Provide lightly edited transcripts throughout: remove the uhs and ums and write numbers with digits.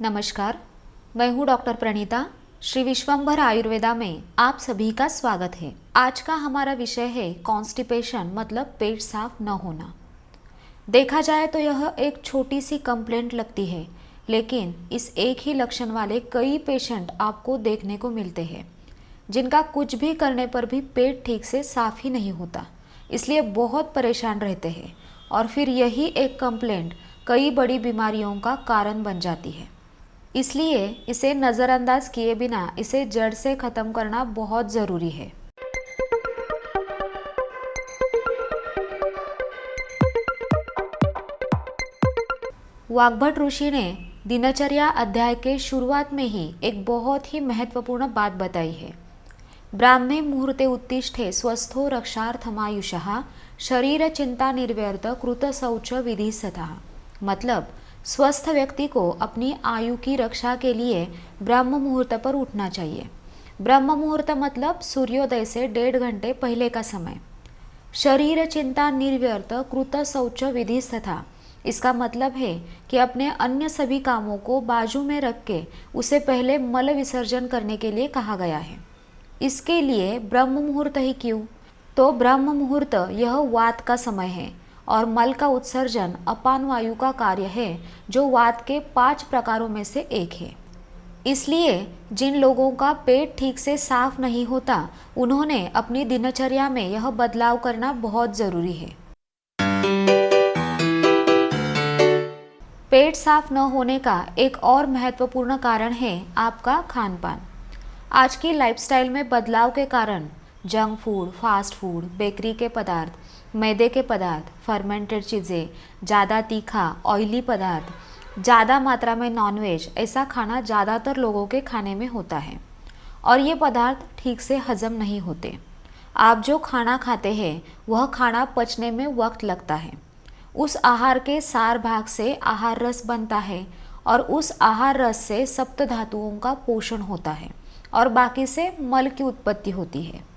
नमस्कार, मैं हूँ डॉक्टर प्रणीता। श्री विश्वंभर आयुर्वेदा में आप सभी का स्वागत है। आज का हमारा विषय है कॉन्स्टिपेशन मतलब पेट साफ न होना। देखा जाए तो यह एक छोटी सी कंप्लेंट लगती है, लेकिन इस एक ही लक्षण वाले कई पेशेंट आपको देखने को मिलते हैं जिनका कुछ भी करने पर भी पेट ठीक से साफ ही नहीं होता, इसलिए बहुत परेशान रहते हैं और फिर यही एक कंप्लेंट कई बड़ी बीमारियों का कारण बन जाती है। इसलिए इसे नज़रअंदाज किए बिना इसे जड़ से ख़त्म करना बहुत ज़रूरी है। वाग्भट ऋषि ने दिनचर्या अध्याय के शुरुआत में ही एक बहुत ही महत्वपूर्ण बात बताई है। ब्राह्मे मुहूर्ते उत्तिष्ठे स्वस्थो रक्षार्थमायुषः शरीर चिंता निर्व्यर्थ कृत शौच विधिस्तः। मतलब स्वस्थ व्यक्ति को अपनी आयु की रक्षा के लिए ब्रह्म मुहूर्त पर उठना चाहिए। ब्रह्म मुहूर्त मतलब सूर्योदय से 1.5 घंटे पहले का समय। शरीर चिंता निर्व्यर्थ कृत शौच विधिस्तथा, इसका मतलब है कि अपने अन्य सभी कामों को बाजू में रख के उसे पहले मल विसर्जन करने के लिए कहा गया है। इसके लिए ब्रह्म मुहूर्त ही क्यों? तो ब्रह्म मुहूर्त यह वात का समय है और मल का उत्सर्जन अपान वायु का कार्य है जो वात के 5 प्रकारों में से एक है। इसलिए जिन लोगों का पेट ठीक से साफ नहीं होता, उन्होंने अपनी दिनचर्या में यह बदलाव करना बहुत ज़रूरी है। पेट साफ न होने का एक और महत्वपूर्ण कारण है आपका खान पान। आज की लाइफस्टाइल में बदलाव के कारण junk food, fast food, bakery के पदार्थ, मैदे के पदार्थ, फर्मेंटेड चीज़ें, ज़्यादा तीखा, ऑयली पदार्थ, ज़्यादा मात्रा में नॉनवेज, ऐसा खाना ज़्यादातर लोगों के खाने में होता है और ये पदार्थ ठीक से हजम नहीं होते। आप जो खाना खाते हैं वह खाना पचने में वक्त लगता है। उस आहार के सार भाग से आहार रस बनता है और उस आहार रस से सप्त धातुओं का पोषण होता है और बाकी से मल की उत्पत्ति होती है।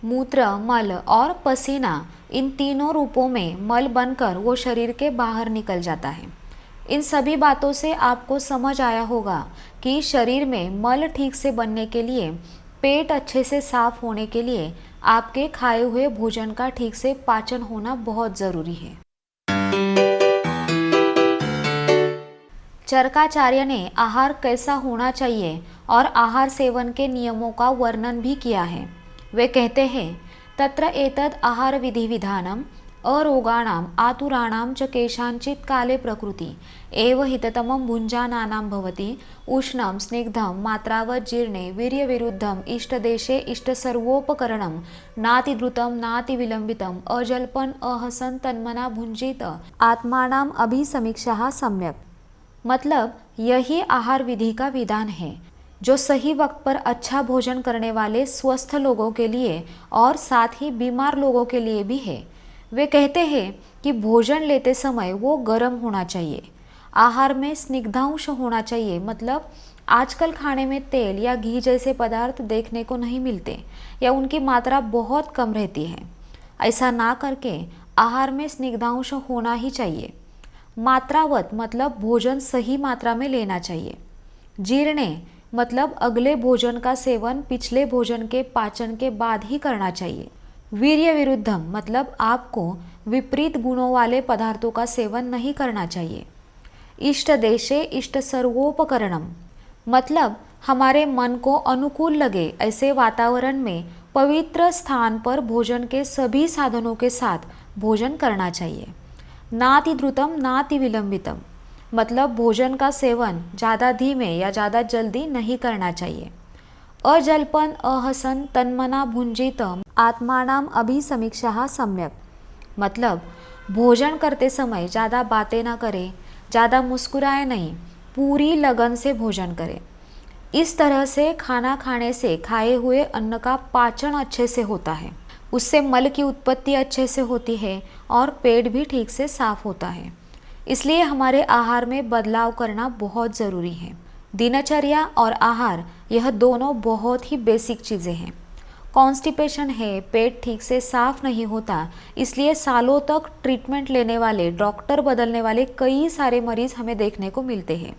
मूत्र, मल और पसीना, इन तीनों रूपों में मल बनकर वो शरीर के बाहर निकल जाता है। इन सभी बातों से आपको समझ आया होगा कि शरीर में मल ठीक से बनने के लिए, पेट अच्छे से साफ होने के लिए आपके खाए हुए भोजन का ठीक से पाचन होना बहुत ज़रूरी है। चरकाचार्य ने आहार कैसा होना चाहिए और आहार सेवन के नियमों का वर्णन भी किया है। वे कहते हैं, तत्र एतद् आहार विधि विधानम अरोगाणाम आतुराणाम च केषांचित् काले प्रकृति एव हिततमं भुञ्जानानां भवति उष्णं स्निग्धं मात्रावत् जीर्णे वीर्यविरुद्धम् इष्टदेशे इष्टसर्वोपकरणं नातिद्रुतं नातिविलम्बितं अजल्पन् अहसन् तन्मना भुञ्जीत आत्मानाम् अभिसमीक्षाः सम्यक्। मतलब यही आहार विधि का विधान है जो सही वक्त पर अच्छा भोजन करने वाले स्वस्थ लोगों के लिए और साथ ही बीमार लोगों के लिए भी है। वे कहते हैं कि भोजन लेते समय वो गर्म होना चाहिए, आहार में स्निग्धांश होना चाहिए। मतलब आजकल खाने में तेल या घी जैसे पदार्थ देखने को नहीं मिलते या उनकी मात्रा बहुत कम रहती है। ऐसा ना करके आहार में स्निग्धांश होना ही चाहिए। मात्रावत मतलब भोजन सही मात्रा में लेना चाहिए। जीर्णे मतलब अगले भोजन का सेवन पिछले भोजन के पाचन के बाद ही करना चाहिए। वीर्य विरुद्धम मतलब आपको विपरीत गुणों वाले पदार्थों का सेवन नहीं करना चाहिए। इष्ट देशे इष्ट सर्वोपकरणम मतलब हमारे मन को अनुकूल लगे ऐसे वातावरण में पवित्र स्थान पर भोजन के सभी साधनों के साथ भोजन करना चाहिए। नाति द्रुतम नाति विलंबितम मतलब भोजन का सेवन ज़्यादा धीमे या ज़्यादा जल्दी नहीं करना चाहिए। अजल्पन अहसन तन्मना भुंजितम आत्मानाम अभिसमीक्षाः सम्यक मतलब भोजन करते समय ज़्यादा बातें ना करें, ज़्यादा मुस्कुराए नहीं, पूरी लगन से भोजन करें। इस तरह से खाना खाने से खाए हुए अन्न का पाचन अच्छे से होता है, उससे मल की उत्पत्ति अच्छे से होती है और पेट भी ठीक से साफ होता है। इसलिए हमारे आहार में बदलाव करना बहुत ज़रूरी है। दिनचर्या और आहार यह दोनों बहुत ही बेसिक चीज़ें हैं। कॉन्स्टिपेशन है, पेट ठीक से साफ नहीं होता, इसलिए सालों तक ट्रीटमेंट लेने वाले, डॉक्टर बदलने वाले कई सारे मरीज हमें देखने को मिलते हैं।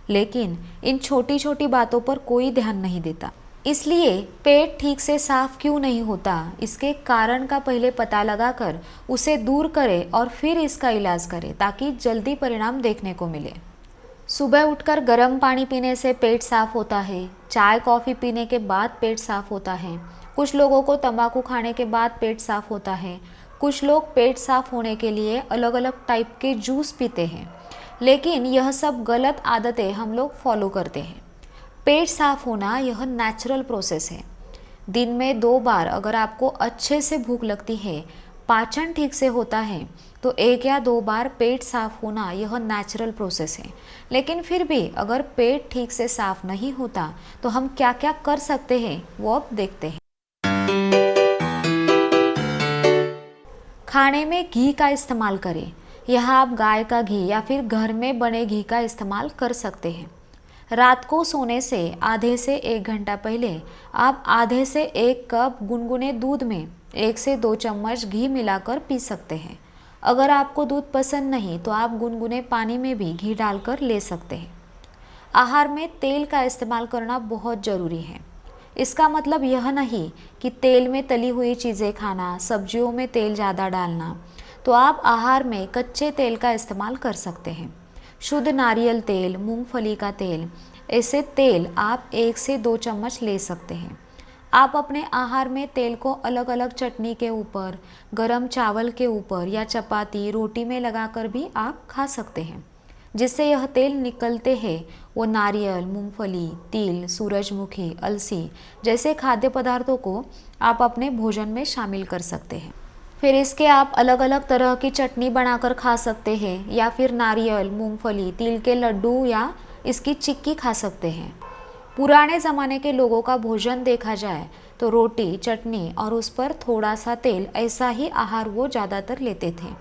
लेकिन इन छोटी छोटी बातों पर कोई ध्यान नहीं देता। इसलिए पेट ठीक से साफ क्यों नहीं होता, इसके कारण का पहले पता लगाकर उसे दूर करें और फिर इसका इलाज करें ताकि जल्दी परिणाम देखने को मिले। सुबह उठकर गर्म पानी पीने से पेट साफ होता है। चाय कॉफ़ी पीने के बाद पेट साफ होता है। कुछ लोगों को तंबाकू खाने के बाद पेट साफ होता है। कुछ लोग पेट साफ होने के लिए अलग अलग टाइप के जूस पीते हैं, लेकिन यह सब गलत आदतें हम लोग फॉलो करते हैं। पेट साफ होना यह नेचुरल प्रोसेस है। दिन में 2 बार अगर आपको अच्छे से भूख लगती है, पाचन ठीक से होता है, तो 1 या 2 बार पेट साफ होना यह नेचुरल प्रोसेस है। लेकिन फिर भी अगर पेट ठीक से साफ नहीं होता तो हम क्या क्या कर सकते हैं वो अब देखते हैं। खाने में घी का इस्तेमाल करें। यहाँ आप गाय का घी या फिर घर में बने घी का इस्तेमाल कर सकते हैं। रात को सोने से आधे से 1 घंटा पहले आप आधे से 1 कप गुनगुने दूध में 1 से 2 चम्मच घी मिलाकर पी सकते हैं। अगर आपको दूध पसंद नहीं तो आप गुनगुने पानी में भी घी डालकर ले सकते हैं। आहार में तेल का इस्तेमाल करना बहुत ज़रूरी है। इसका मतलब यह नहीं कि तेल में तली हुई चीज़ें खाना, सब्जियों में तेल ज़्यादा डालना। तो आप आहार में कच्चे तेल का इस्तेमाल कर सकते हैं। शुद्ध नारियल तेल, मूंगफली का तेल, ऐसे तेल आप 1 से 2 चम्मच ले सकते हैं। आप अपने आहार में तेल को अलग अलग चटनी के ऊपर, गरम चावल के ऊपर या चपाती, रोटी में लगाकर भी आप खा सकते हैं। जिससे यह तेल निकलते हैं वो नारियल, मूंगफली, तिल, सूरजमुखी, अलसी जैसे खाद्य पदार्थों को आप अपने भोजन में शामिल कर सकते हैं। फिर इसके आप अलग अलग तरह की चटनी बनाकर खा सकते हैं या फिर नारियल, मूंगफली, तिल के लड्डू या इसकी चिक्की खा सकते हैं। पुराने ज़माने के लोगों का भोजन देखा जाए तो रोटी, चटनी और उस पर थोड़ा सा तेल, ऐसा ही आहार वो ज़्यादातर लेते थे।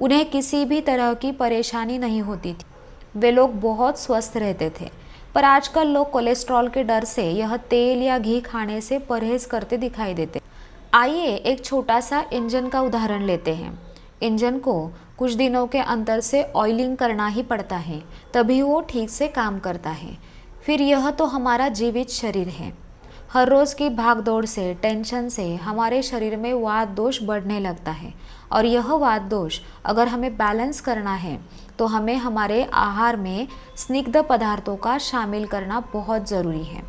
उन्हें किसी भी तरह की परेशानी नहीं होती थी। वे लोग बहुत स्वस्थ रहते थे। पर आजकल लोग कोलेस्ट्रॉल के डर से यह तेल या घी खाने से परहेज करते दिखाई देते। आइए एक छोटा सा इंजन का उदाहरण लेते हैं। इंजन को कुछ दिनों के अंतर से ऑयलिंग करना ही पड़ता है, तभी वो ठीक से काम करता है। फिर यह तो हमारा जीवित शरीर है। हर रोज़ की भागदौड़ से, टेंशन से हमारे शरीर में वात दोष बढ़ने लगता है और यह वात दोष अगर हमें बैलेंस करना है तो हमें हमारे आहार में स्निग्ध पदार्थों का शामिल करना बहुत ज़रूरी है।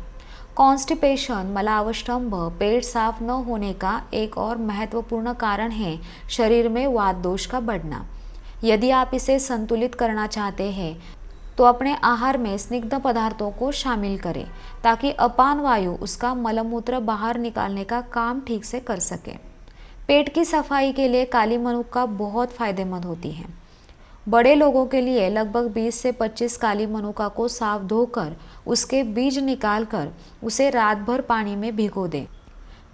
कॉन्स्टिपेशन, मलावस्तंभ, पेट साफ न होने का एक और महत्वपूर्ण कारण है शरीर में वात दोष का बढ़ना। यदि आप इसे संतुलित करना चाहते हैं तो अपने आहार में स्निग्ध पदार्थों को शामिल करें ताकि अपान वायु उसका मलमूत्र बाहर निकालने का काम ठीक से कर सके। पेट की सफाई के लिए काली मनुक्का बहुत फायदेमंद होती है। बड़े लोगों के लिए लगभग 20 से 25 काली मनुक्का को साफ धोकर उसके बीज निकालकर उसे रात भर पानी में भिगो दें।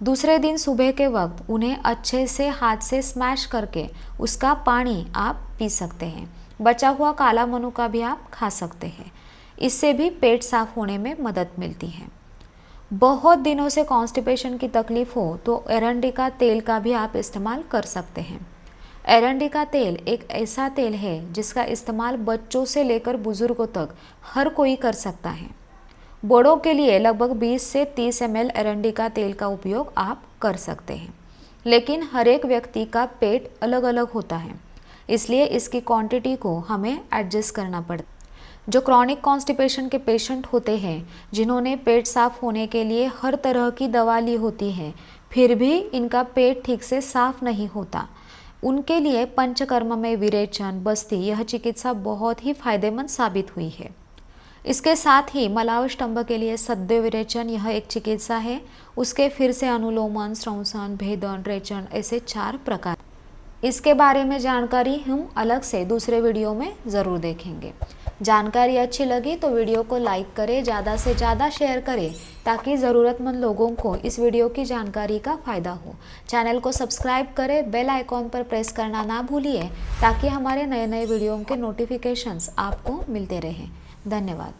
दूसरे दिन सुबह के वक्त उन्हें अच्छे से हाथ से स्मैश करके उसका पानी आप पी सकते हैं। बचा हुआ काला मनुक्का भी आप खा सकते हैं। इससे भी पेट साफ होने में मदद मिलती है। बहुत दिनों से कॉन्स्टिपेशन की तकलीफ हो तो एरंडी का तेल का भी आप इस्तेमाल कर सकते हैं। एरंडी का तेल एक ऐसा तेल है जिसका इस्तेमाल बच्चों से लेकर बुजुर्गों तक हर कोई कर सकता है। बड़ों के लिए लगभग 20 से 30 ml एरंडी का तेल का उपयोग आप कर सकते हैं, लेकिन हर एक व्यक्ति का पेट अलग अलग होता है, इसलिए इसकी क्वांटिटी को हमें एडजस्ट करना पड़ता है। जो क्रॉनिक कॉन्स्टिपेशन के पेशेंट होते हैं, जिन्होंने पेट साफ होने के लिए हर तरह की दवा ली होती है, फिर भी इनका पेट ठीक से साफ नहीं होता, उनके लिए पंचकर्म में विरेचन, बस्ती यह चिकित्सा बहुत ही फायदेमंद साबित हुई है। इसके साथ ही मलावस्तंभ के लिए सद्य विरेचन यह एक चिकित्सा है। उसके फिर से अनुलोमन, श्रवसन, भेदन, रेचन ऐसे 4 प्रकार। इसके बारे में जानकारी हम अलग से दूसरे वीडियो में ज़रूर देखेंगे। जानकारी अच्छी लगी तो वीडियो को लाइक करें, ज़्यादा से ज़्यादा शेयर करें ताकि ज़रूरतमंद लोगों को इस वीडियो की जानकारी का फ़ायदा हो। चैनल को सब्सक्राइब करें, बेल आइकॉन पर प्रेस करना ना भूलिए ताकि हमारे नए नए वीडियो के नोटिफिकेशंस आपको मिलते रहें। धन्यवाद।